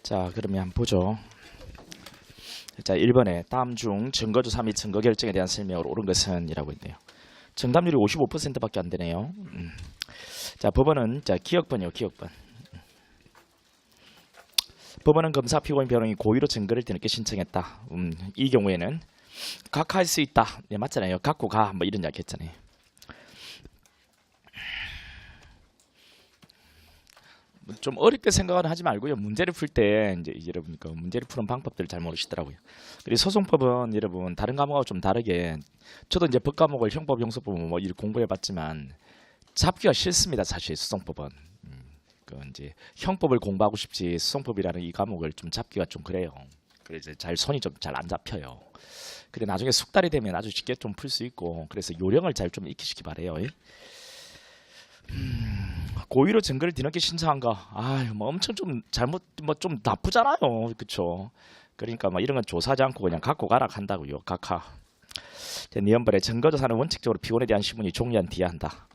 자, 그러면 한번 보죠. 자, 1번에 다음 중 증거조사 및 증거 결정에 대한 설명으로 옳은 것은 이라고 있네요. 정답률이 55%밖에 안 되네요. 자, 법원은 기억번이요, 기억번. 법원은 검사, 피고인, 변호인이 고의로 증거를 뒤늦게 신청했다. 이 경우에는 각하할 수 있다. 네, 맞잖아요. 갖고 가. 뭐 이런 이야기 했잖아요. 좀 어렵게 생각은 하지 말고요. 문제를 풀 때 이제 여러분 문제를 푸는 방법들을 잘 모르시더라고요. 그리고 소송법은 여러분 다른 과목하고 좀 다르게 저도 이제 법 과목을 형법, 형사법 뭐 공부해봤지만 잡기가 싫습니다. 사실 소송법은 그 이제 형법을 공부하고 싶지 소송법이라는 이 과목을 좀 잡기가 좀 그래요. 그래서 잘 손이 좀 잘 안 잡혀요. 그래 나중에 숙달이 되면 아주 쉽게 좀 풀 수 있고 그래서 요령을 잘 좀 익히시기 바래요. 고의로 증거를 뒤늦게 신청한 거, 뭐 엄청 좀 잘못, 뭐 좀 나쁘잖아요, 그쵸? 그러니까 뭐 이런 건 조사하지 않고 그냥 갖고 가라 한다고요, 각하. 니엄벌의 증거조사는 원칙적으로 피고인에 대한 신문이 종료한 뒤에 한다.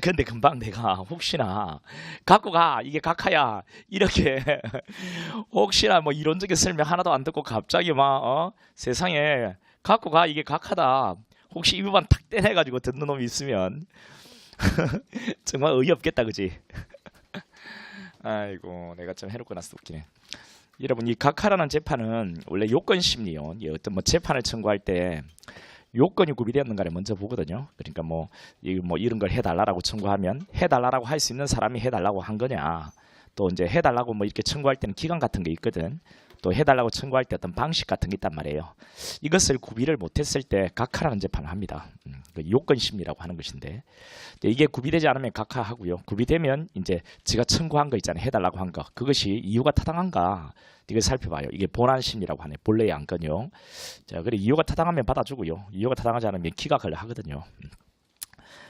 근데 금방 내가 혹시나 갖고 가 이게 각하야 이렇게 혹시나 뭐 이론적인 설명 하나도 안 듣고 갑자기 막 세상에 갖고 가 이게 각하다. 혹시 이 부분 탁 떼내가지고 듣는 놈이 있으면. 정말 어이없겠다 그지? 아이고 내가 좀 해놓고 나서 웃기네. 여러분 이 각하라는 재판은 원래 요건심리요. 어떤 뭐 재판을 청구할 때 요건이 구비되었는가를 먼저 보거든요. 그러니까 뭐 이런 걸 해달라고 청구하면 해달라고 할 수 있는 사람이 해달라고 한 거냐. 또 이제 해달라고 뭐 이렇게 청구할 때는 기간 같은 게 있거든. 또 해달라고 청구할 때 어떤 방식 같은 게 있단 말이에요. 이것을 구비를 못했을 때 각하라는 재판을 합니다. 요건심리라고 하는 것인데 이게 구비되지 않으면 각하하고요. 구비되면 이제 지가 청구한 거 있잖아요. 해달라고 한 거. 그것이 이유가 타당한가 이걸 살펴봐요. 이게 본안심리라고 하네. 본래의 안건요. 자, 그래 이유가 타당하면 받아주고요. 이유가 타당하지 않으면 기각을 하거든요.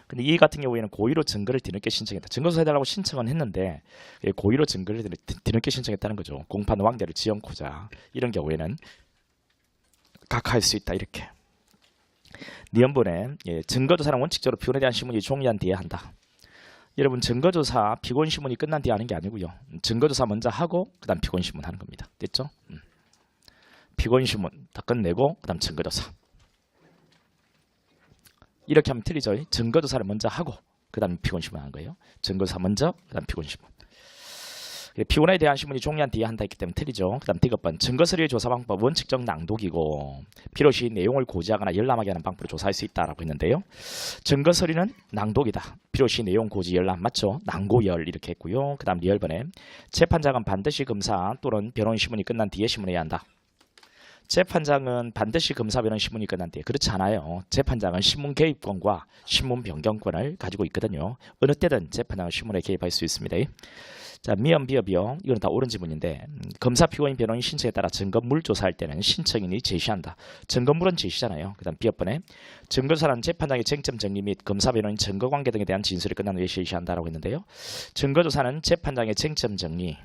근데 이 같은 경우에는 고의로 증거를 뒤늦게 신청했다. 증거조사 해달라고 신청은 했는데 고의로 증거를 뒤늦게 신청했다는 거죠. 공판 완결을 지연코자 이런 경우에는 각하할 수 있다. 이렇게. 니엄본에 증거조사는 원칙적으로 피고인에 대한 신문이 종료한 뒤에 한다. 여러분 증거조사 피고인 신문이 끝난 뒤에 하는 게 아니고요. 증거조사 먼저 하고 그 다음 피고인 신문 하는 겁니다. 됐죠? 피고인 신문 다 끝내고 그 다음 증거조사. 이렇게 하면 틀리죠. 증거조사를 먼저 하고 그 다음에 피고인신문 하는 거예요. 증거조사 먼저 그 다음 피고인신문. 피고인에 대한 신문이 종료한 뒤에 한다 했기 때문에 틀리죠. 그 다음 디귿번 증거서류의 조사 방법 원칙적 낭독이고 필요시 내용을 고지하거나 열람하게 하는 방법으로 조사할 수 있다라고 했는데요. 증거서류는 낭독이다. 필요시 내용 고지 열람 맞죠? 낭고열 이렇게 했고요. 그 다음 리얼번에 재판장은 반드시 검사 또는 변호인 신문이 끝난 뒤에 신문해야 한다. 재판장은 반드시 검사 변호인 신문이 끝난 뒤에 그렇지 않아요. 재판장은 신문 개입권과 신문 변경권을 가지고 있거든요. 어느 때든 재판장은 신문에 개입할 수 있습니다. 자, 미연 비어비어 이건 다 옳은 지문인데 검사 피고인 변호인 신청에 따라 증거물 조사할 때는 신청인이 제시한다. 증거물은 제시잖아요. 그 다음 비어번에 증거조사는 재판장의 쟁점 정리 및 검사 변호인 증거관계 등에 대한 진술이 끝난 후에 제시한다라고 했는데요. 증거조사는 재판장의 쟁점 정리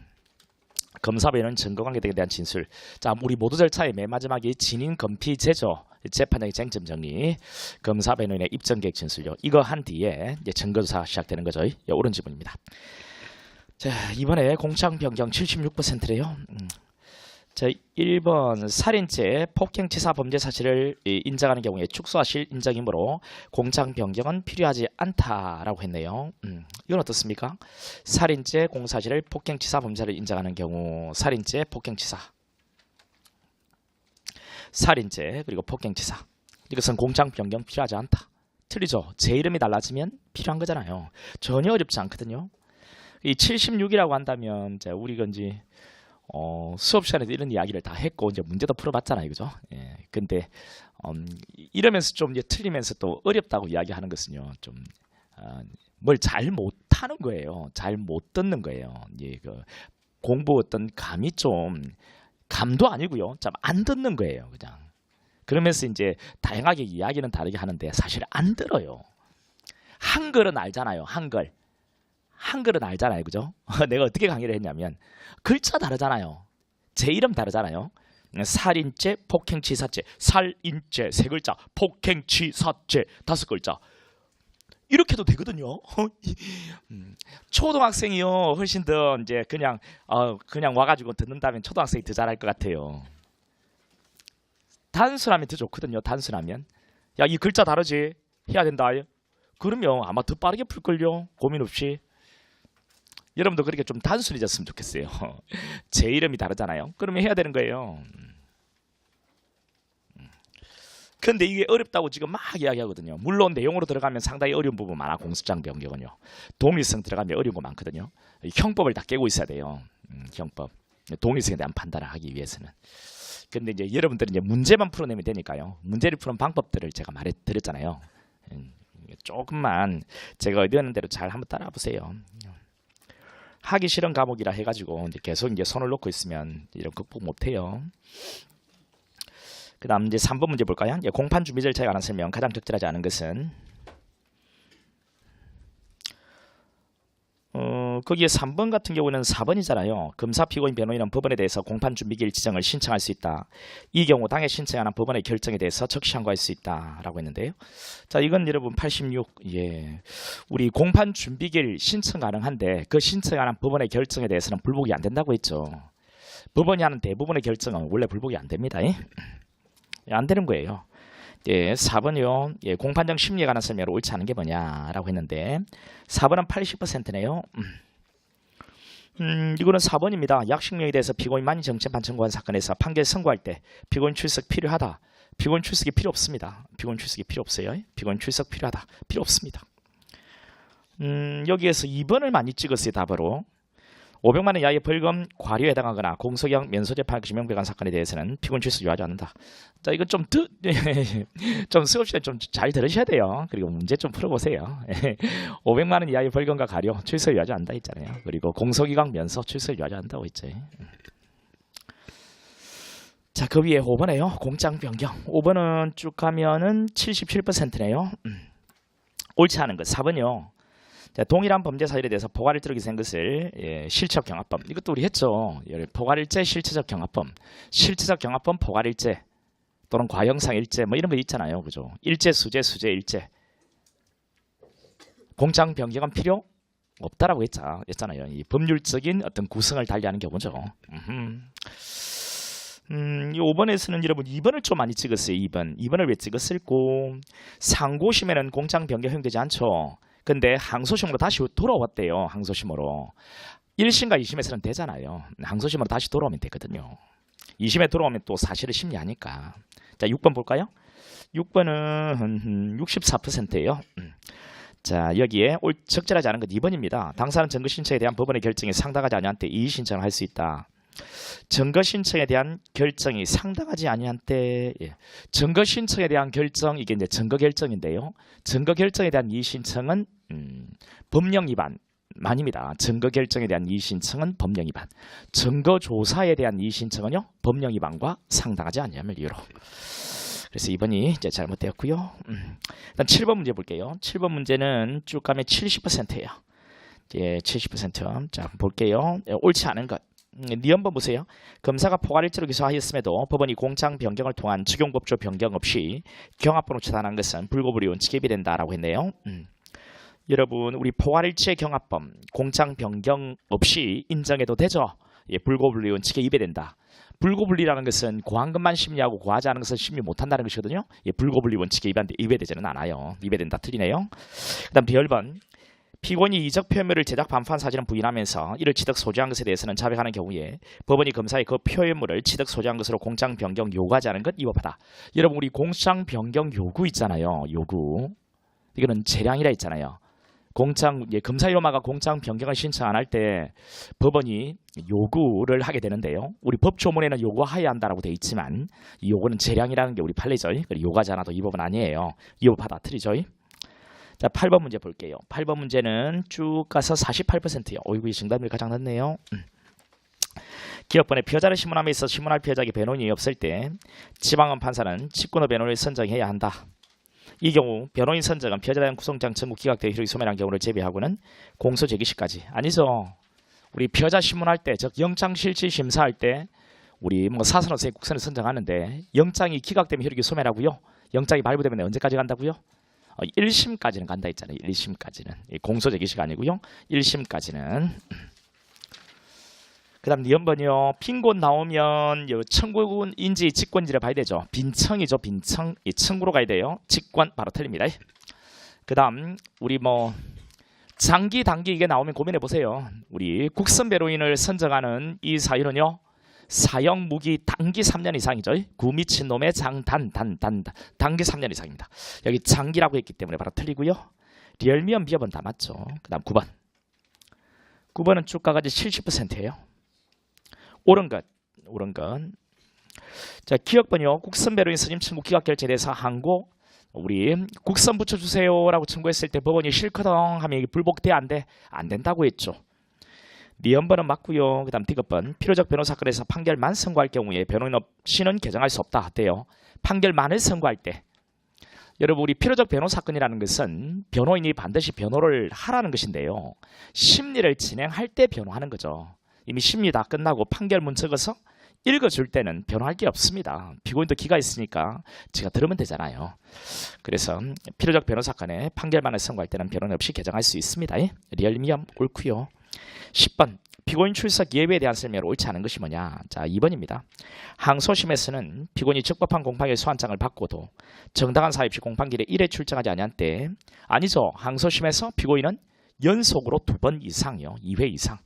검사 변호인 증거관계 등에 대한 진술. 자, 우리 모두 절차의 맨 마지막이 진인 검피 제조 재판장의 쟁점 정리 검사 변호인의 입증 계획 진술요. 이거 한 뒤에 이제 증거조사가 시작되는 거죠. 옳은 지문입니다. 자, 이번에 공창 변경 76%래요. 자, 1번 살인죄, 폭행치사 범죄 사실을 인정하는 경우에 축소하실 인정이므로 공창 변경은 필요하지 않다라고 했네요. 이건 어떻습니까? 살인죄, 공사실을 폭행치사 범죄를 인정하는 경우 살인죄, 폭행치사 살인죄 그리고 폭행치사 이것은 공창 변경 필요하지 않다. 틀리죠? 제 이름이 달라지면 필요한 거잖아요. 전혀 어렵지 않거든요. 이 76이라고 한다면 우리가 이제 수업 시간에도 이런 이야기를 다 했고 이제 문제도 풀어봤잖아요, 그죠? 예. 근데 이러면서 좀 이제 틀리면서 또 어렵다고 이야기하는 것은요, 좀 뭘 잘 못하는 거예요, 잘 못 듣는 거예요. 예, 그 공부 어떤 감이 좀 감도 아니고요, 참 안 듣는 거예요, 그냥. 그러면서 이제 다양하게 이야기는 다르게 하는데 사실 안 들어요. 한글은 알잖아요, 한글은 알잖아요, 그죠? 내가 어떻게 강의를 했냐면 글자 다르잖아요. 제 이름 다르잖아요. 살인죄, 폭행치사죄, 살인죄 세 글자, 폭행치사죄 다섯 글자. 이렇게 해도 되거든요. 초등학생이요 훨씬 더 이제 그냥 와가지고 듣는다면 초등학생이 더 잘할 것 같아요. 단순하면 더 좋거든요. 단순하면 야 이 글자 다르지 해야 된다. 그러면 아마 더 빠르게 풀걸요. 고민 없이. 여러분도 그렇게 좀 단순해졌으면 좋겠어요. 제 이름이 다르잖아요. 그러면 해야 되는 거예요. 근데 이게 어렵다고 지금 막 이야기하거든요. 물론 내용으로 들어가면 상당히 어려운 부분 많아. 공수장 변경은요. 동일성 들어가면 어려운 거 많거든요. 형법을 다 깨고 있어야 돼요. 형법. 동일성에 대한 판단을 하기 위해서는. 근데 이제 여러분들은 이제 문제만 풀어내면 되니까요. 문제를 푸는 방법들을 제가 말해드렸잖아요. 조금만 제가 의도하는 대로 잘 한번 따라와 보세요. 하기 싫은 과목이라 해가지고 이제 계속 이제 손을 놓고 있으면 이런 극복 못해요. 그 다음 이제 3번 문제 볼까요? 공판 준비 절차에 관한 설명. 가장 적절하지 않은 것은 거기에 3번 같은 경우는 4번이잖아요. 검사, 피고인, 변호인은 법원에 대해서 공판 준비기일 지정을 신청할 수 있다. 이 경우 당해 신청하는 법원의 결정에 대해서 적시 항고할 수 있다라고 했는데요. 자, 이건 여러분 86. 예. 우리 공판 준비기일 신청 가능한데 그 신청하는 법원의 결정에 대해서는 불복이 안 된다고 했죠. 법원이 하는 대부분의 결정은 원래 불복이 안 됩니다. 안 되는 거예요. 예, 4번이요. 예, 공판장 심리에 관한 설명을 옳지 않은 게 뭐냐라고 했는데 4번은 80%네요. 이거는 4번입니다. 약식명에 대해서 피고인만이 정체판 청구한 사건에서 판결 선고할 때 피고인 출석 필요하다. 피고인 출석이 필요 없습니다. 피고인 출석이 필요 없어요. 피고인 출석 필요하다. 필요 없습니다. 여기에서 2번을 많이 찍었어요. 답으로. 500만 원 이하의 벌금 과료에 해당하거나 공소기각 면소재판 지명배관 사건에 대해서는 피고인 출석 요하지 않는다. 자, 이건 좀 수업 시간에 좀 잘 들으셔야 돼요. 그리고 문제 좀 풀어보세요. 500만 원 이하의 벌금과 과료 출석 요하지 않는다 했잖아요. 그리고 공소기각 면소 출석 요하지 않는다고 했죠. 자, 그 위에 5번에요. 공장 변경. 5번은 쭉 가면은 77%네요. 옳지 않은 것. 4번이요. 자, 동일한 범죄 사실에 대해서 포괄을 들어기 된 것을 실체적 경합범. 이것도 우리 했죠. 포괄일죄, 실체적 경합범. 실체적 경합범, 포괄일죄 또는 과형상일죄 뭐 이런 거 있잖아요. 그죠? 일죄, 수죄, 수죄, 일죄. 공장 변경은 필요 없다라고 했잖아요. 이 법률적인 어떤 구성을 달리하는 경우죠. 이 5번에서는 여러분 2번을 좀 많이 찍었어요. 2번을 왜 찍었을꼬? 상고심에는 공장 변경 허용되지 않죠. 근데 항소심으로 다시 돌아왔대요. 항소심으로. 1심과 2심에서는 되잖아요. 항소심으로 다시 돌아오면 되거든요. 2심에 돌아오면 또 사실을 심리하니까. 자, 6번 볼까요? 6번은 64%예요. 자, 여기에 적절하지 않은 것 2번입니다. 당사는 증거 신청에 대한 법원의 결정이 상당하지 아니한 때 이의 신청을 할 수 있다. 증거 신청에 대한 결정이 상당하지 아니한 때 증거 신청에 대한 결정 이게 이제 증거 결정인데요. 증거 결정에 대한 이의 신청은 법령 위반만입니다. 증거 결정에 대한 이의 신청은 법령 위반. 증거 조사에 대한 이의 신청은요 법령 위반과 상당하지 않냐는 이유로. 그래서 2번이 이제 잘못되었고요. 일단 7번 문제 볼게요. 7번 문제는 쭉 가면 70%예요. 예, 70%. 자, 볼게요. 옳지 않은 것. 한번 보세요. 검사가 포괄일죄로 기소하였음에도 법원이 공장 변경을 통한 적용법조 변경 없이 경합범으로 처단한 것은 불고불이 원칙에 위배된다라고 했네요. 여러분, 우리 포괄일죄 경합범 공장 변경 없이 인정해도 되죠? 예, 불고불이 원칙에 위배된다. 불고불리라는 것은 고한 것만 심리하고 고하지 않은 것은 심리 못한다는 것이거든요. 예, 불고불리 원칙에 위배되지는 않아요. 위배된다 틀리네요. 그 다음 B열번. 피고인이 이적 표현물을 제작 반포한 사실은 부인하면서 이를 취득 소지한 것에 대해서는 자백하는 경우에 법원이 검사의 그 표현물을 취득 소지한 것으로 공장 변경 요구하지 않은 것 위법하다. 여러분, 우리 공장 변경 요구 있잖아요. 요구. 이거는 재량이라 있잖아요. 검사 이로마가 공장 변경을 신청 안 할 때 법원이 요구를 하게 되는데요. 우리 법조문에는 요구하여야 한다라고 돼 있지만 이 요구는 재량이라는 게 우리 판례죠. 요구하지 않아도 이 법은 아니에요. 위법하다 틀리죠. 자, 8번 문제 볼게요. 8번 문제는 쭉 가서 48%예요. 어이구, 이 정답률 가장 낮네요. 기업번에 피해자를 신문함에 있어 신문할 피해자에게 변호인이 없을 때 지방원 판사는 직권의 변호인을 선정해야 한다. 이 경우 변호인 선정은 피해자에 대한 구속장 청구 기각되어 효력이 소멸한 경우를 제외하고는 공소 제기 시까지. 아니죠. 우리 피해자 신문할 때, 즉 영장실질 심사할 때 우리 뭐 사선호세 국선을 선정하는데 영장이 기각되면 효력이 소멸하고요. 영장이 발부되면 언제까지 간다고요? 1심까지는 간다 했잖아요. 1심까지는. 공소제기시가 아니고요. 1심까지는. 그 다음 니은번이요. 빈 곳 나오면 청구군 인지 직권인지를 봐야 되죠. 빈청이죠. 빈청. 이 청구로 가야 돼요. 직권 바로 틀립니다. 그 다음 우리 장기 단기 이게 나오면 고민해 보세요. 우리 국선 배로인을 선정하는 이 사유는요. 사형 무기 단기 3년 이상이죠. 구 미친 놈의 장단 단기 3년 이상입니다. 여기 장기라고 했기 때문에 바로 틀리고요. 리얼미엄 비업은 다 맞죠. 그 다음 9번. 9번은 쭉 가가지 70%예요. 옳은 것. 자, 기억번이요. 국선 배로인 스님 청구 기각 결재돼서 항고 우리 국선 붙여주세요라고 청구했을 때 법원이 싫거든 하면 이게 불복돼 안 돼? 안 된다고 했죠. 니은번은 맞고요. 그 다음 디귿번. 필요적 변호 사건에서 판결만 선고할 경우에 변호인 없이는 개정할 수 없다 어때요? 판결만을 선고할 때. 여러분 우리 필요적 변호 사건이라는 것은 변호인이 반드시 변호를 하라는 것인데요. 심리를 진행할 때 변호하는 거죠. 이미 심리 다 끝나고 판결문 적어서 읽어줄 때는 변호할 게 없습니다. 피고인도 기가 있으니까 제가 들으면 되잖아요. 그래서 필요적 변호 사건에 판결만을 선고할 때는 변호인 없이 개정할 수 있습니다. 리얼미엄 옳고요. 10번. 피고인 출석 예외에 대한 설명으로 옳지 않은 것이 뭐냐. 자, 2번입니다. 항소심에서는 피고인이 적법한 공판일 소환장을 받고도 정당한 사유 없이 공판길에 1회 출정하지 아니한 때 아니죠. 항소심에서 피고인은 연속으로 2번 이상이요. 2회 이상.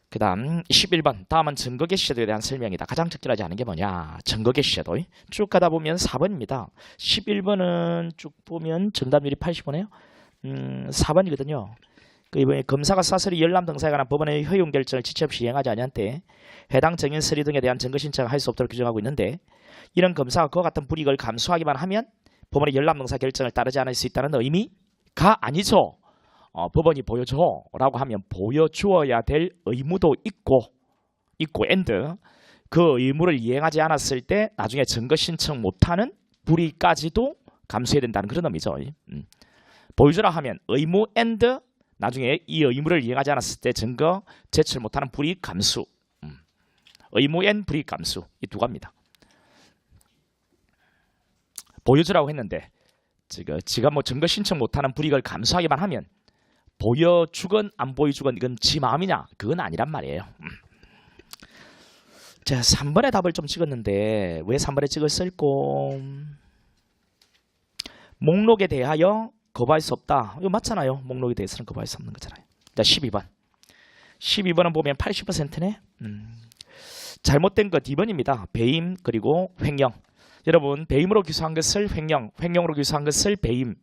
그 다음 11번. 다음은 증거 개시 제도에 대한 설명이다. 가장 적절하지 않은 게 뭐냐. 증거 개시 제도. 쭉 가다 보면 4번입니다. 11번은 쭉 보면 정답률이 85네요. 4번이거든요. 그 이번에 검사가 사설이 열람 등사에 관한 법원의 효용 결정을 지체 없이 이행하지 아니한 때 해당 증인 서류 등에 대한 증거 신청을 할 수 없도록 규정하고 있는데 이런 검사가 그와 같은 불이익을 감수하기만 하면 법원의 열람 등사 결정을 따르지 않을 수 있다는 의미가 아니죠. 법원이 보여줘 라고 하면 보여주어야 될 의무도 있고 and 그 의무를 이행하지 않았을 때 나중에 증거 신청 못하는 불이익까지도 감수해야 된다는 그런 의미죠. 보여주라 하면 의무 and 나중에 이 의무를 이행하지 않았을 때 증거 제출 못하는 불이익 감수. 의무 and 불이익 감수. 이 두 가지입니다. 보여주라고 했는데 지가 증거 신청 못하는 불이익을 감수하기만 하면 보여주건 안 보여주건 이건 지 마음이냐? 그건 아니란 말이에요. 제가 3번의 답을 좀 찍었는데 왜 3번에 찍었을꼬? 목록에 대하여 거부할 수 없다. 이거 맞잖아요. 목록에 대해서는 거부할 수 없는 거잖아요. 자, 12번. 12번은 보면 80%네. 잘못된 것 2번입니다. 배임 그리고 횡령. 여러분 배임으로 기소한 것을 횡령, 횡령으로 기소한 것을 배임.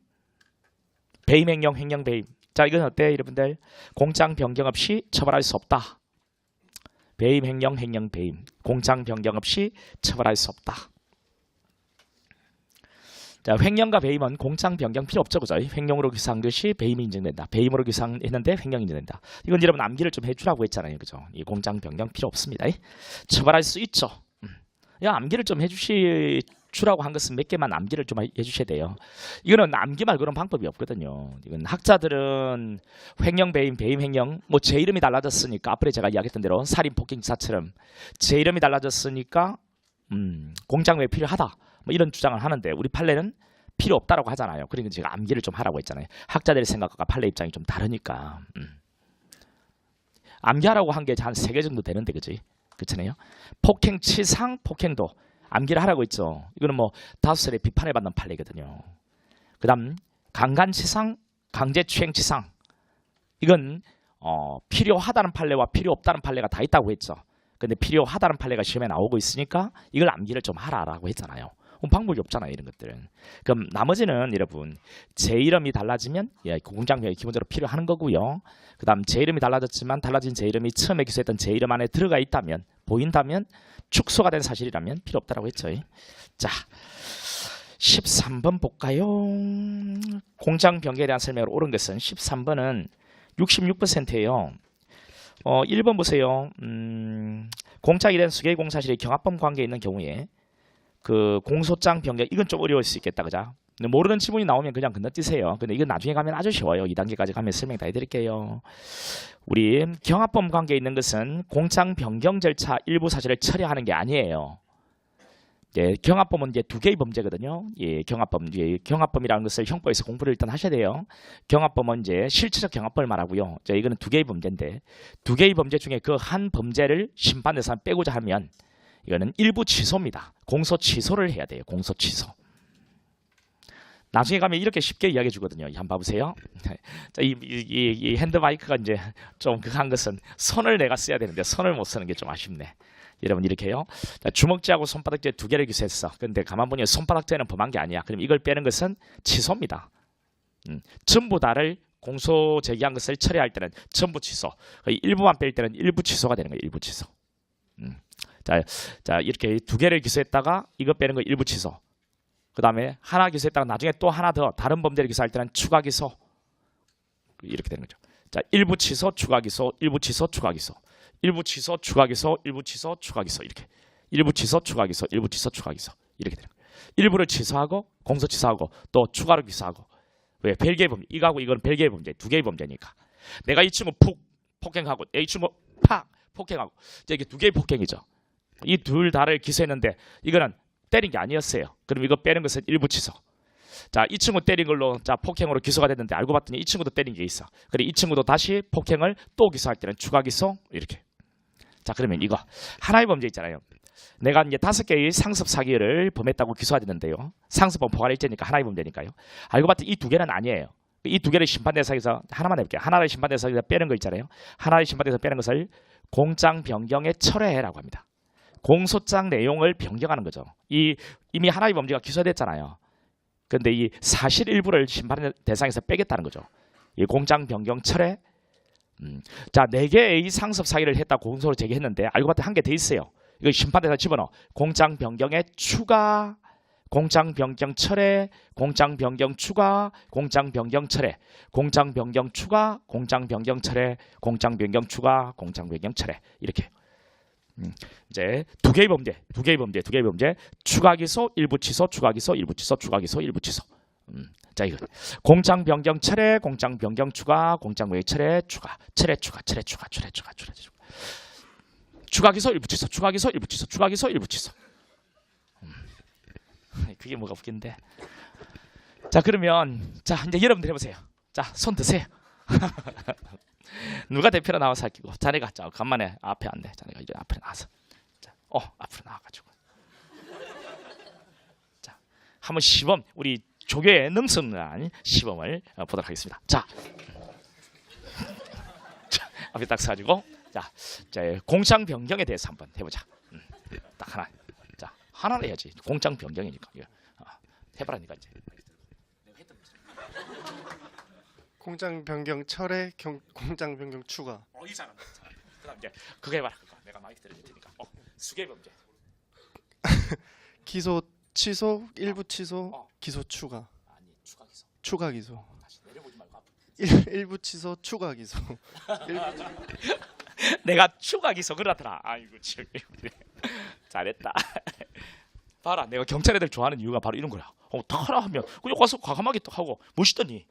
배임, 횡령, 횡령, 배임. 자, 이건 어때요, 여러분들? 공장 변경 없이 처벌할 수 없다. 배임, 횡령, 횡령, 배임. 공장 변경 없이 처벌할 수 없다. 자, 횡령과 배임은 공장 변경 필요 없죠, 그죠? 횡령으로 기소한 것이 배임이 인정된다. 배임으로 기소했는데 횡령이 인정된다. 이건 여러분 암기를 좀 해주라고 했잖아요, 그죠? 이 공장 변경 필요 없습니다. 처벌할 수 있죠. 야, 암기를 좀 해주라고 한 것은 몇 개만 암기를 좀 해주셔야 돼요. 이거는 암기 말고는 방법이 없거든요. 이건 학자들은 횡령, 배임, 배임, 횡령, 뭐 제 이름이 달라졌으니까 앞으로 제가 이야기했던 대로 살인, 폭행 기사처럼 제 이름이 달라졌으니까 공장 왜 필요하다. 뭐 이런 주장을 하는데 우리 판례는 필요 없다라고 하잖아요. 그러니까 제가 암기를 좀 하라고 했잖아요. 학자들의 생각과 판례 입장이 좀 다르니까 암기하라고 한 게 한 3개 정도 되는데 그지? 그렇잖아요. 폭행 치상 폭행도 암기를 하라고 했죠. 이거는 뭐 다수설에 비판을 받는 판례거든요. 그 다음 강간치상 강제추행치상 이건 필요하다는 판례와 필요 없다는 판례가 다 있다고 했죠. 근데 필요하다는 판례가 시험에 나오고 있으니까 이걸 암기를 좀 하라라고 했잖아요. 방법이 없잖아요, 이런 것들은. 그럼 나머지는 여러분 제 이름이 달라지면 공장명이 기본적으로 필요한 거고요. 그 다음 제 이름이 달라졌지만 달라진 제 이름이 처음에 기소했던 제 이름 안에 들어가 있다면 보인다면 축소가 된 사실이라면 필요 없다라고 했죠. 자, 13번 볼까요? 공장 변경에 대한 설명으로 옳은 것은 13번은 66%예요. 1번 보세요. 공작이 된 수개의 공사실이 경합범 관계에 있는 경우에 그 공소장 변경 이건 좀 어려울 수 있겠다, 그죠? 모르는 지문이 나오면 그냥 건너뛰세요. 근데 이건 나중에 가면 아주 쉬워요. 2단계까지 가면 설명 다 해드릴게요. 우리 경합범 관계에 있는 것은 공장 변경 절차 일부 사실을 처리하는 게 아니에요. 예, 경합범은 이제 두 개의 범죄거든요. 예, 경합범이라는 것을 형법에서 공부를 일단 하셔야 돼요. 경합범은 이제 실체적 경합범을 말하고요. 자, 이거는 두 개의 범죄인데 두 개의 범죄 중에 그 한 범죄를 심판대상 빼고자 하면 이거는 일부 취소입니다. 공소 취소를 해야 돼요. 공소 취소. 나중에 가면 이렇게 쉽게 이야기해 주거든요. 한번 봐보세요. 자, 이 핸드마이크가 이제 좀 극한 것은 손을 내가 써야 되는데 손을 못 쓰는 게 좀 아쉽네. 여러분 이렇게요. 자, 주먹죄하고 손바닥죄 두 개를 기소했어. 근데 가만 보니 손바닥죄는 범한 게 아니야. 그럼 이걸 빼는 것은 취소입니다. 전부 다를 공소 제기한 것을 처리할 때는 전부 취소. 일부만 뺄 때는 일부 취소가 되는 거예요. 일부 취소. 자, 이렇게 두 개를 기소했다가 이거 빼는 거 일부 취소. 그 다음에 하나 기소했다가 나중에 또 하나 더 다른 범죄를 기소할 때는 추가 기소. 이렇게 되는 거죠. 자, 일부 취소, 추가 기소, 일부 취소, 추가 기소. 일부 취소, 추가 기소, 일부 취소, 추가 기소. 이렇게. 일부 취소, 추가 기소, 일부 취소, 추가 기소. 이렇게 되는 거예요. 일부를 취소하고 공소 취소하고 또 추가로 기소하고. 왜? 별개의 범죄. 이거하고 이건 별개의 범죄. 두 개의 범죄니까. 내가 이 친구 폭행하고 이 친구 팍 폭행하고. 이게 두 개의 폭행이죠. 이 둘 다를 기소했는데 이거는 때린 게 아니었어요. 그럼 이거 빼는 것은 일부 취소. 자, 이 친구 때린 걸로 자 폭행으로 기소가 됐는데 알고 봤더니 이 친구도 때린 게 있어. 그래 이 친구도 다시 폭행을 또 기소할 때는 추가 기소 이렇게. 자, 그러면 이거 하나의 범죄 있잖아요. 내가 이제 5개의 상습 사기를 범했다고 기소가 됐는데요. 상습범 포괄일죄니까 하나의 범죄니까요. 알고 봤더니 이 두 개는 아니에요. 이 두 개를 심판대상에서 하나만 해볼게요. 하나를 심판대상에서 빼는 거 있잖아요. 하나를 심판대상에서 빼는 것을 공장 변경에 철회라고 합니다. 공소장 내용을 변경하는 거죠. 이미 하나의 범죄가 기소됐잖아요. 근데 이 사실 일부를 심판 대상에서 빼겠다는 거죠. 이 공장 변경 철회. 자, 4개의 상습 사기를 했다 공소를 제기했는데 알고 봤더니 한 개 더 있어요. 이거 심판 대상 집어넣어. 공장 변경에 추가, 공장 변경 철회, 공장 변경 추가, 공장 변경 철회, 공장 변경 추가, 공장 변경 철회, 공장 변경 추가, 공장 변경 철회. 이렇게. 이제 두 개의 범죄, 추가 기소, 일부 취소, 추가 기소, 일부 취소, 추가 기소, 일부 취소. 자, 이거 공장 변경 철회, 공장 변경 추가, 공장 외 철회, 추가, 철회, 추가, 철회, 추가, 철회, 추가, 철회, 추가. 추가 기소, 일부 취소, 추가 기소, 일부 취소, 추가 기소, 일부 취소. 그게 뭐가 웃긴데. 자, 그러면 자 이제 여러분들 해보세요. 자, 손 드세요. 누가 대표로 나와서 할기고 자네가 자 간만에 앞에 앉네. 자네가 이제 앞에 나와서 자, 앞으로 나와가지고 자 한번 시범 우리 조교의 능선한 시범을 보도록 하겠습니다. 자, 앞에 딱 서가지고 자 공장 변경에 대해서 한번 해보자. 딱 하나. 자, 하나를 해야지. 공장 변경이니까 해보라니까 이제. 공장 변경 철회, 공장 변경 추가. 이 사람. 그다음 이제 그거 해봐라. 그거 내가 마이크 들어줄 테니까. 수개 범죄. 기소 취소, 일부 취소, 기소 추가. 아니 추가 기소. 추가 기소. 다시 내려보지 말고 앞으로. 일부 취소, 추가 기소. 내가 추가 기소 그러더라. 아이고 참. 잘했다. 봐라, 내가 경찰 애들 좋아하는 이유가 바로 이런 거야. 딱 하나 하면 그냥 가서 과감하게 딱 하고 멋있더니.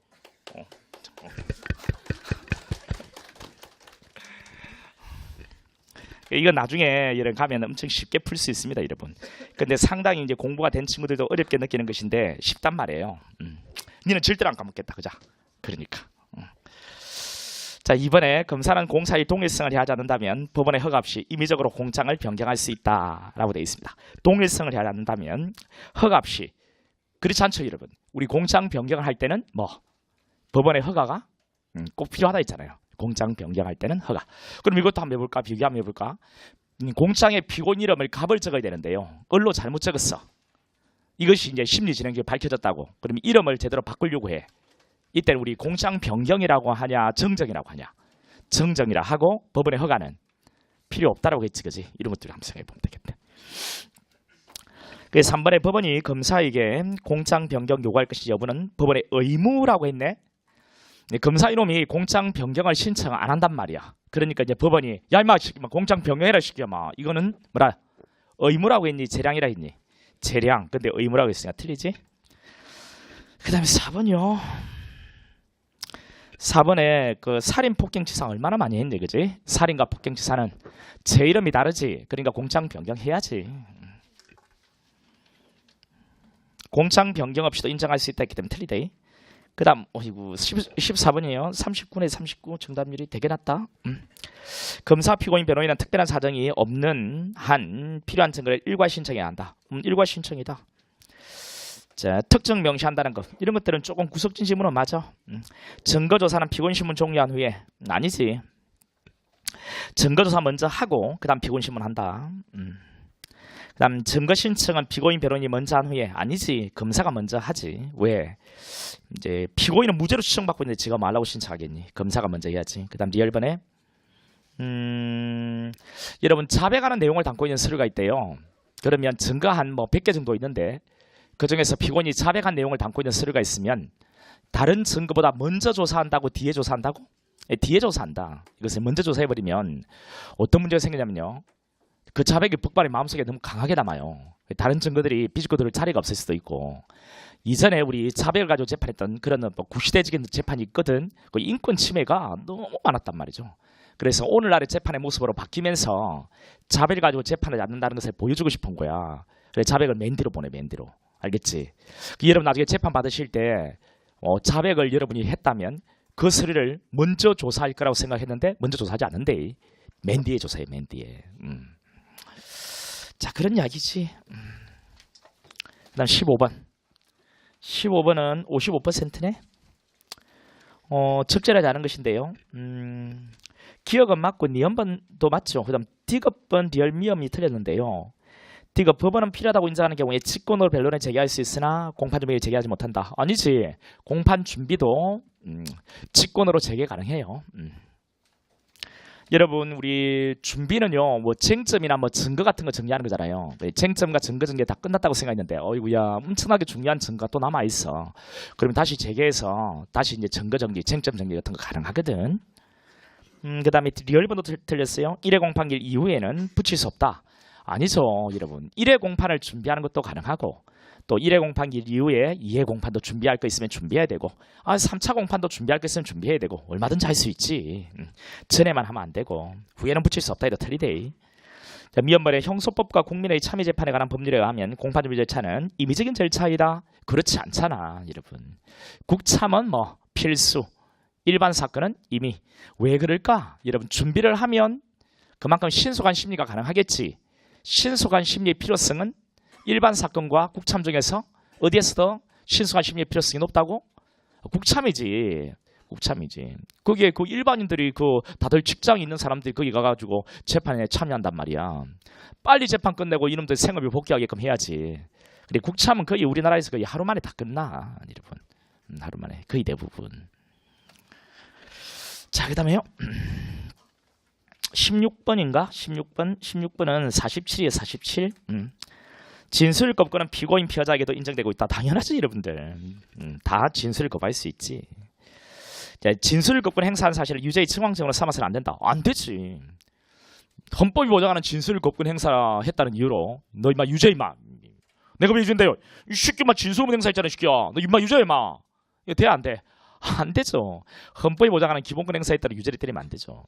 이거 나중에 이런 가면 엄청 쉽게 풀 수 있습니다, 여러분. 근데 상당히 이제 공부가 된 친구들도 어렵게 느끼는 것인데 쉽단 말이에요. 니는 절대로 안 까먹겠다, 그자? 그러니까. 자, 이번에 검사는 공사의 동일성을 해하지 않는다면 법원의 허가 없이 임의적으로 공장을 변경할 수 있다라고 되어 있습니다. 동일성을 해하지 않는다면 허가 없이. 그렇지 않죠, 여러분? 우리 공장 변경을 할 때는 뭐 법원의 허가가 꼭 필요하다 했잖아요. 공장 변경할 때는 허가. 그럼 이것도 한번 해볼까? 비교 한번 해볼까? 공장의 피고인 이름을 갑을 적어야 되는데요. 을로 잘못 적었어. 이것이 이제 심리진행적으로 밝혀졌다고. 그럼 이름을 제대로 바꾸려고 해. 이때는 우리 공장 변경이라고 하냐 정정이라고 하냐. 정정이라 하고 법원의 허가는 필요 없다라고 했지, 그지? 이런 것들을 한번 생각해 보면 되겠네. 그래서 3번에 법원이 검사에게 공장 변경 요구할 것이 여부는 법원의 의무라고 했네. 검사 이놈이 공장 변경을 신청 안 한단 말이야. 그러니까 이제 법원이 야 임마 공장 변경해라 시켜마. 이거는 뭐라 의무라고 했니 재량이라 했니? 재량. 근데 의무라고 했으니까 틀리지. 그 다음에 4번이요. 4번에 그 살인 폭행치사 얼마나 많이 했니, 그지? 살인과 폭행치사는 제 이름이 다르지. 그러니까 공장 변경해야지. 공장 변경 없이도 인정할 수 있다 했기 때문에 틀리대. 그 다음 어이구 14번이에요. 39에 39 정답률이 되게 낮다. 검사, 피고인, 변호인은 특별한 사정이 없는 한 필요한 증거를 일괄 신청해야 한다. 일괄 신청이다. 자, 특정 명시한다는 것 이런 것들은 조금 구석진 질문은 맞아. 증거조사는 피고인신문 종료한 후에 아니지. 증거조사 먼저 하고 그 다음 피고인신문 한다. 그 다음 증거신청은 피고인, 변호인이 먼저 한 후에 아니지. 검사가 먼저 하지. 왜? 이제 피고인은 무죄로 추정받고 있는데 지가 말라고 신청하겠니? 검사가 먼저 해야지. 그 다음 리얼번에 여러분 자백하는 내용을 담고 있는 서류가 있대요. 그러면 증거 한 뭐 100개 정도 있는데 그 중에서 피고인이 자백한 내용을 담고 있는 서류가 있으면 다른 증거보다 먼저 조사한다고 뒤에 조사한다고? 뒤에 조사한다. 이것을 먼저 조사해버리면 어떤 문제가 생기냐면요. 그 자백의 폭발이 마음속에 너무 강하게 남아요. 다른 증거들이 비집고 들을 자리가 없을 수도 있고 이전에 우리 자백을 가지고 재판했던 그런 뭐 구시대적인 재판이 있거든. 그 인권 침해가 너무 많았단 말이죠. 그래서 오늘날의 재판의 모습으로 바뀌면서 자백을 가지고 재판을 않는다는 것을 보여주고 싶은 거야. 그래서 자백을 맨 뒤로 보내, 맨 뒤로. 알겠지? 여러분 나중에 재판 받으실 때 자백을 여러분이 했다면 그 서류를 먼저 조사할 거라고 생각했는데 먼저 조사하지 않는데 맨 뒤에 조사해, 맨 뒤에. 자, 그런 이야기지. 그 다음 15번. 15번은 55%네. 적절하지 않은 것인데요. 기억은 맞고 니은번도 맞죠. 그 다음 디귿번, 리얼 미음이 틀렸는데요. 디귿 법원은 필요하다고 인정하는 경우에 직권으로 변론을 제기할 수 있으나 공판 준비를 제기하지 못한다. 아니지. 공판 준비도 직권으로 제기 가능해요. 여러분 우리 준비는요 뭐 쟁점이나 뭐 증거 같은 거 정리하는 거잖아요. 쟁점과 증거 정리 다 끝났다고 생각했는데 어이구야 엄청나게 중요한 증거가 또 남아 있어. 그러면 다시 재개해서 다시 이제 증거 정리, 쟁점 정리 같은 거 가능하거든. 그 다음에 리얼번도 틀렸어요. 1회 공판일 이후에는 붙일 수 없다. 아니죠 여러분. 1회 공판을 준비하는 것도 가능하고 또 1회 공판일 이후에 2회 공판도 준비할 거 있으면 준비해야 되고 3차 공판도 준비할 거 있으면 준비해야 되고 얼마든지 할 수 있지. 전에만 하면 안 되고 후에는 붙일 수 없다. 이도 틀리대. 미연벌의 형소법과 국민의 참여재판에 관한 법률에 의하면 공판준비 절차는 임의적인 절차이다. 그렇지 않잖아 여러분. 국참은 뭐 필수, 일반 사건은 임의. 왜 그럴까? 여러분 준비를 하면 그만큼 신속한 심리가 가능하겠지. 신속한 심리의 필요성은 일반 사건과 국참 중에서 어디에서도 신속한 심리의 필요성이 높다고? 국참이지. 국참이지. 거기에 그 일반인들이 그 다들 직장이 있는 사람들이 거기 가가지고 재판에 참여한단 말이야. 빨리 재판 끝내고 이놈들 생업을 복귀하게끔 해야지. 근데 국참은 거의 우리나라에서 거의 하루 만에 다 끝나. 여러분. 하루 만에 거의 대부분. 자, 그 다음에요. 16번인가? 16번은 47이에요. 47. 진술 거부권은 피고인 피해자에게도 인정되고 있다. 당연하지 여러분들. 다 진술 거부할 수 있지. 자, 진술 거부권 행사한 사실을 유죄의 정황적으로 삼아서는 안 된다. 안 되지. 헌법이 보장하는 진술 거부권 행사했다는 이유로 너 임마 유죄 임마. 내가 왜 유죄인데요? 이 새끼 임마 진술 거부권 행사했잖아 이 새끼야. 너 임마 유죄 임마. 이거 돼 안 돼? 안 되죠. 헌법이 보장하는 기본권 행사했다는 유죄를 때리면 안 되죠.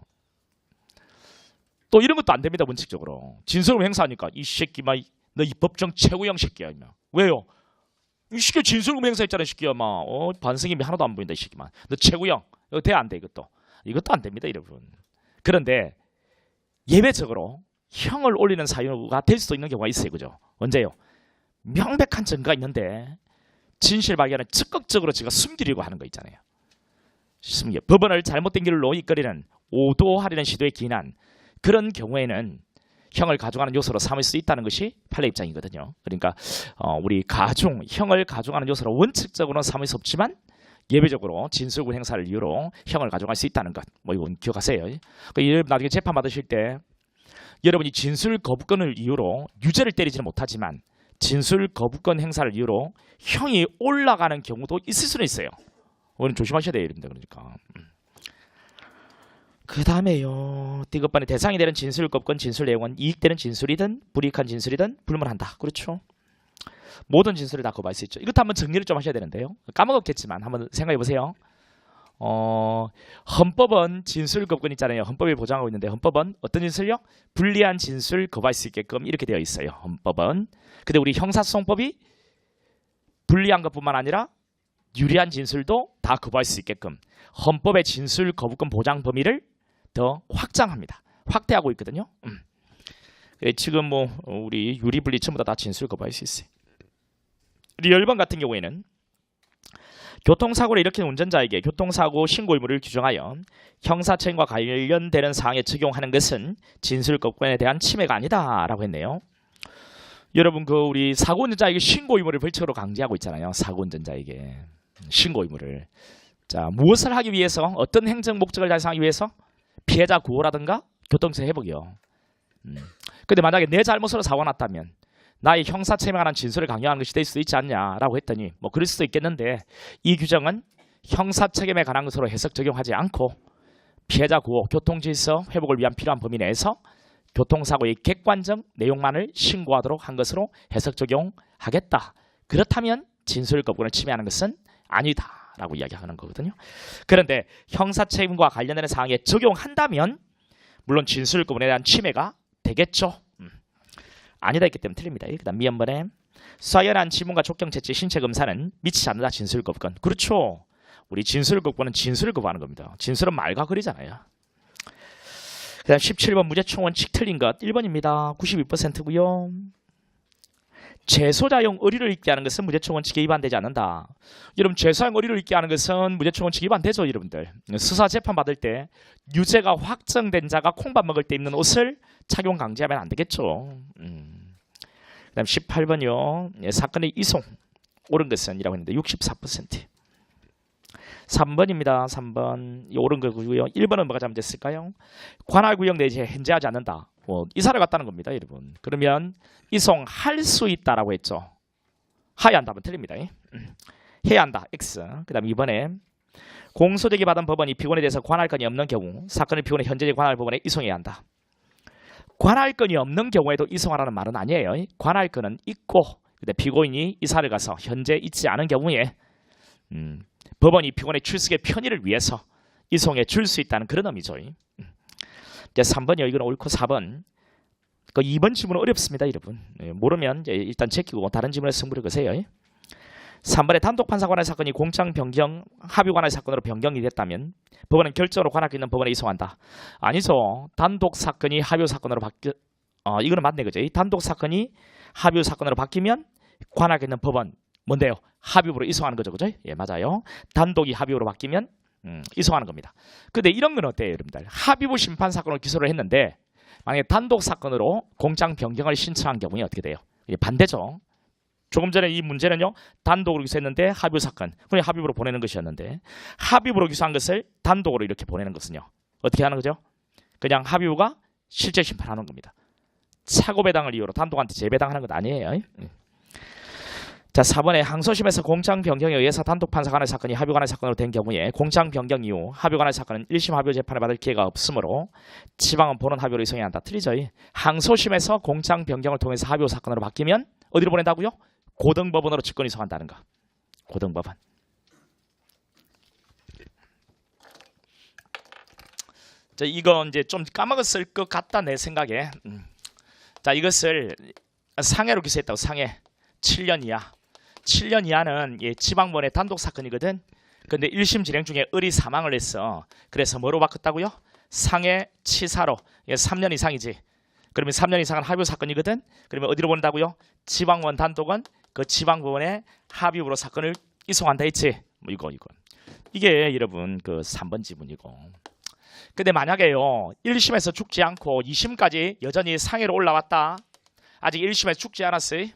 또 이런 것도 안 됩니다. 원칙적으로. 진술 거부권 행사하니까 이 새끼 임마 너 이 법정 최고형 새끼야 임마. 왜요? 이 새끼 진술금 행사했잖아 이 새끼야 막. 반성이 하나도 안 보인다 이 새끼만. 너 최고형. 이거 돼 안 돼 이것도. 이것도 안 됩니다 여러분. 그런데 예외적으로 형을 올리는 사유가 될 수도 있는 경우가 있어요. 그죠? 언제요? 명백한 증거가 있는데 진실 발견을 적극적으로 제가 숨기려고 하는 거 있잖아요. 법원을 잘못된 길로 이끌이는 오도하려는 시도에 기인한 그런 경우에는 형을 가중하는 요소로 삼을 수 있다는 것이 판례 입장이거든요. 그러니까 우리 형을 가중하는 요소로 원칙적으로는 삼을 수 없지만 예외적으로 진술권 행사를 이유로 형을 가중할 수 있다는 것. 뭐 이건 기억하세요. 그러니까 나중에 재판 받으실 때 여러분이 진술 거부권을 이유로 유죄를 때리지는 못하지만 진술 거부권 행사를 이유로 형이 올라가는 경우도 있을 수는 있어요. 이건 조심하셔야 돼요. 여러분들. 그러니까. 그 다음에요. 디귿번의 대상이 되는 진술 거부권 진술 내용은 이익되는 진술이든 불이익한 진술이든 불문한다. 그렇죠? 모든 진술을 다 거부할 수 있죠. 이것도 한번 정리를 좀 하셔야 되는데요. 까먹었겠지만 한번 생각해 보세요. 헌법은 진술 거부권 있잖아요. 헌법이 보장하고 있는데 헌법은 어떤 진술요? 불리한 진술 거부할 수 있게끔 이렇게 되어 있어요. 헌법은. 근데 우리 형사소송법이 불리한 것뿐만 아니라 유리한 진술도 다 거부할 수 있게끔 헌법의 진술 거부권 보장 범위를 더 확장합니다. 확대하고 있거든요. 지금 뭐 우리 유리분리 전부 다 진술 거부할 수 있어요. 리얼번 같은 경우에는 교통사고를 일으킨 운전자에게 교통사고 신고 의무를 규정하여 형사처벌과 관련되는 사항에 적용하는 것은 진술 거부권에 대한 침해가 아니다라고 했네요. 여러분 그 우리 사고 운전자에게 신고 의무를 벌칙으로 강제하고 있잖아요. 사고 운전자에게 신고 의무를. 자, 무엇을 하기 위해서 어떤 행정 목적을 달성하기 위해서 피해자 구호라든가 교통체 회복이요. 근데 만약에 내 잘못으로 사고가 났다면 나의 형사처벌에 관한 진술을 강요하는 것이 될 수도 있지 않냐라고 했더니 뭐 그럴 수도 있겠는데 이 규정은 형사책임에 관한 것으로 해석 적용하지 않고 피해자 구호, 교통질서 회복을 위한 필요한 범위 내에서 교통사고의 객관적 내용만을 신고하도록 한 것으로 해석 적용하겠다. 그렇다면 진술 거부권을 침해하는 것은 아니다라고 이야기하는 거거든요. 그런데 형사책임과 관련되는 사항에 적용한다면 물론 진술 거부권에 대한 침해가 되겠죠. 아니다 했기 때문에 틀립니다. 그 다음 미연번에 수하연한 지문과 족경 채취 신체 검사는 미치지 않는다. 진술 거부권. 그렇죠. 우리 진술 거부권은 진술을 거부하는 겁니다. 진술은 말과 글이잖아요. 그 다음 17번 무죄총 원칙 틀린 것 1번입니다. 92%고요. 재소자용 의리를 읽게 하는 것은 무죄총 원칙에 위반되지 않는다. 여러분 재소자용 의리를 읽게 하는 것은 무죄총 원칙에 위반되죠. 여러분들 수사 재판 받을 때 유죄가 확정된 자가 콩밥 먹을 때 입는 옷을 착용 강제하면 안 되겠죠. 그 다음 18번이요. 사건의 이송 옳은 것은 이라고 했는데 64%. 3번입니다. 3번 옳은 거고요. 1번은 뭐가 잘못됐을까요? 관할구역 내에 현재하지 않는다. 이사를 갔다는 겁니다. 여러분. 그러면 이송할 수 있다라고 했죠. 하야 한다면 틀립니다. 해야 한다. X. 그 다음 2번에 공소제기 받은 법원이 피고인에 대해서 관할권이 없는 경우 사건을 피고인의 현재적 관할법원에 이송해야 한다. 관할권이 없는 경우에도 이송하라는 말은 아니에요. 관할권은 있고 근데 피고인이 이사를 가서 현재 있지 않은 경우에 법원이 피고인의 출석의 편의를 위해서 이송해 줄 수 있다는 그런 의미죠. 이제 3번이요. 이건 옳고 4번. 그 2번 질문은 어렵습니다, 여러분. 모르면 일단 제끼고 다른 질문에 승부를 거세요. 3번에 단독판사관할 사건이 공장 변경, 합의관할 사건으로 변경이 됐다면 법원은 결정으로 관할 있는 법원에 이송한다. 아니죠. 단독 사건이 합의 사건으로 이거는 맞네, 그죠? 단독 사건이 합의 사건으로 바뀌면 관할 있는 법원 뭔데요? 합의부로 이송하는 거죠, 그죠? 예, 맞아요. 단독이 합의부로 바뀌면 이송하는 겁니다. 근데 이런 건 어때요, 여러분들? 합의부 심판 사건으로 기소를 했는데 만약에 단독 사건으로 공장 변경을 신청한 경우에 어떻게 돼요? 반대죠. 조금 전에 이 문제는요. 단독으로 기소했는데 합의 사건. 그냥 합의부로 보내는 것이었는데 합의부로 기소한 것을 단독으로 이렇게 보내는 것은요. 어떻게 하는 거죠? 그냥 합의부가 실제 심판하는 겁니다. 차고 배당을 이유로 단독한테 재배당하는 것 아니에요. 자, 4번에 항소심에서 공장 변경에 의해서 단독 판사 간의 사건이 합의 간의 사건으로 된 경우에 공장 변경 이후 합의 간의 사건은 1심 합의 재판을 받을 기회가 없으므로 지방은 본원 합의로 이송해야 한다. 틀리죠. 항소심에서 공장 변경을 통해서 합의 사건으로 바뀌면 어디로 보낸다고요? 고등법원으로 직권 이송한다는 거. 고등법원. 자, 이거 이제 좀 까먹었을 것 같다 내 생각에. 자, 이것을 상해로 기소했다고. 상해 7년 이하. 7년 이하는 지방법원의 단독 사건이거든. 근데 1심 진행 중에 을이 사망을 했어. 그래서 뭐로 바꿨다고요? 상해 치사로. 3년 이상이지. 그러면 3년 이상은 합의 사건이거든. 그러면 어디로 보낸다고요? 지방법원 단독은 그 지방법원의 합의부로 사건을 이송한다 했지. 뭐 이거. 이게 여러분 그 3번 지문이고. 근데 만약에요. 1심에서 죽지 않고 2심까지 여전히 상해로 올라왔다. 아직 1심에 죽지 않았어요.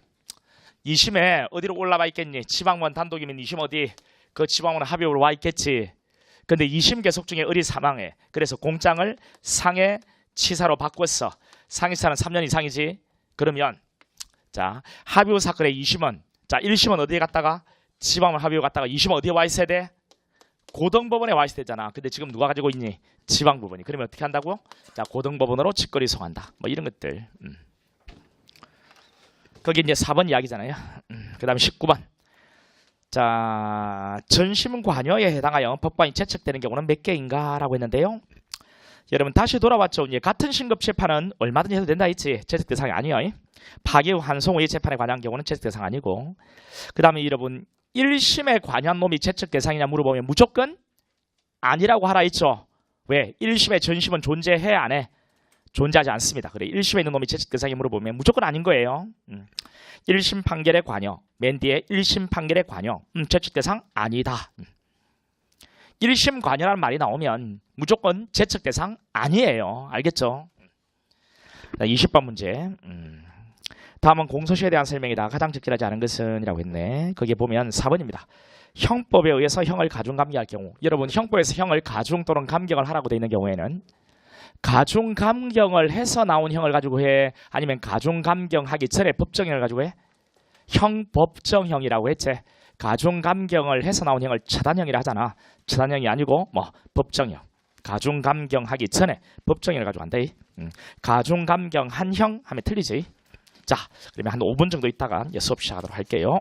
2심에 어디로 올라와 있겠니? 지방법원 단독이면 2심 어디? 그 지방법원 합의부로 와 있겠지. 근데 2심 계속 중에 을이 사망해. 그래서 공장을 상해 치사로 바꿨어. 상해치사는 3년 이상이지. 그러면 자, 합의부 사건의 2심은 자, 1심은 어디에 갔다가 지방법원 합의부 갔다가 2심은 어디에 와 있어야 돼? 고등법원에 와 있어야 되잖아. 근데 지금 누가 가지고 있니? 지방법원이. 그러면 어떻게 한다고? 자, 고등법원으로 직거래 이송한다. 뭐 이런 것들. 거기 이제 4번 이야기잖아요. 그 다음에 19번. 자, 전심 관여에 해당하여 법관이 채택되는 경우는 몇 개인가? 라고 했는데요. 여러분 다시 돌아왔죠. 이제 같은 신급 재판은 얼마든지 해도 된다 했지. 채택 대상이 아니에요. 파기 후 한송의 재판에 관한 경우는 채택 대상 아니고. 그 다음에 여러분 1심에 관여한 놈이 채택 대상이냐 물어보면 무조건 아니라고 하라 했죠. 왜? 1심의 전심은 존재해 안 해? 존재하지 않습니다. 그래 1심에 있는 놈이 채택 대상이 물어보면 무조건 아닌 거예요. 1심 판결에 관여. 맨 뒤에 1심 판결에 관여. 채택 대상 아니다. 1심 관여라는 말이 나오면 무조건 채택 대상 아니에요. 알겠죠? 20번 문제. 다음은 공소시효에 대한 설명이다. 가장 적절하지 않은 것은 이라고 했네. 거기에 보면 4번입니다. 형법에 의해서 형을 가중 감경할 경우. 여러분 형법에서 형을 가중 또는 감경을 하라고 되어 있는 경우에는 가중 감경을 해서 나온 형을 가지고 해? 아니면 가중 감경하기 전에 법정형을 가지고 해? 형법정형이라고 했지. 가중 감경을 해서 나온 형을 차단형이라 하잖아. 차단형이 아니고 뭐 법정형. 가중 감경하기 전에 법정형을 가지고 한다. 가중 감경한 형 하면 틀리지. 자, 그러면 한 5분 정도 있다가 수업 시작하도록 할게요.